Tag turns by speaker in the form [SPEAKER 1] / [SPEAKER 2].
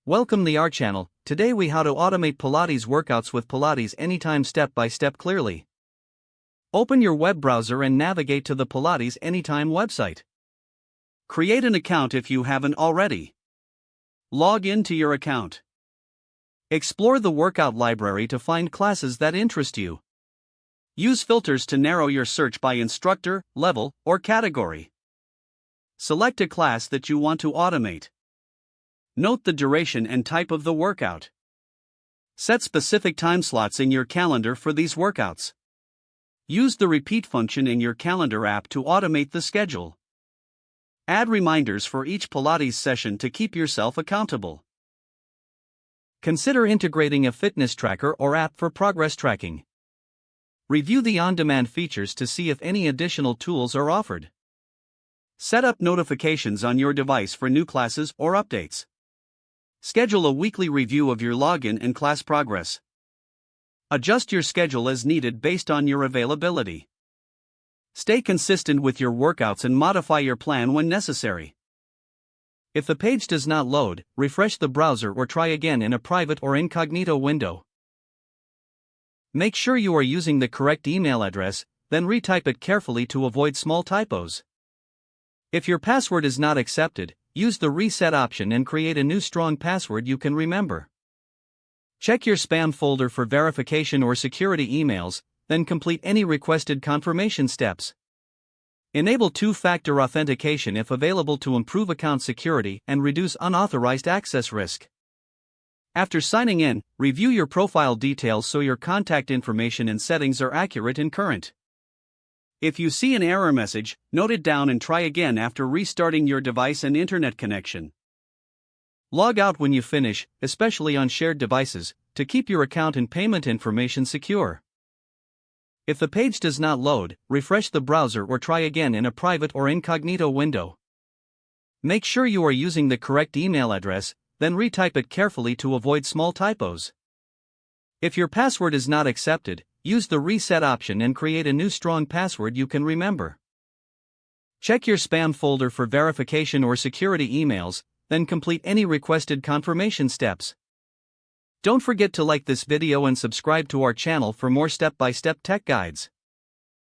[SPEAKER 1] Welcome to our channel. Today we how to automate Pilates workouts with Pilates Anytime step by step clearly. Open your web browser and navigate to the Pilates Anytime website. Create an account if you haven't already. Log in to your account. Explore the workout library to find classes that interest you. Use filters to narrow your search by instructor, level, or category. Select a class that you want to automate. Note the duration and type of the workout. Set specific time slots in your calendar for these workouts. Use the repeat function in your calendar app to automate the schedule. Add reminders for each Pilates session to keep yourself accountable. Consider integrating a fitness tracker or app for progress tracking. Review the on-demand features to see if any additional tools are offered. Set up notifications on your device for new classes or updates. Schedule a weekly review of your login and class progress. Adjust your schedule as needed based on your availability. Stay consistent with your workouts and modify your plan when necessary. If the page does not load, refresh the browser or try again in a private or incognito window. Make sure you are using the correct email address, then retype it carefully to avoid small typos. If your password is not accepted, use the reset option and create a new strong password you can remember. Check your spam folder for verification or security emails, then complete any requested confirmation steps. Enable two-factor authentication if available to improve account security and reduce unauthorized access risk. After signing in, review your profile details so your contact information and settings are accurate and current. If you see an error message, note it down and try again after restarting your device and internet connection. Log out when you finish, especially on shared devices, to keep your account and payment information secure. If the page does not load, refresh the browser or try again in a private or incognito window. Make sure you are using the correct email address, then retype it carefully to avoid small typos. If your password is not accepted, use the reset option and create a new strong password you can remember. Check your spam folder for verification or security emails, then complete any requested confirmation steps. Don't forget to like this video and subscribe to our channel for more step-by-step tech guides.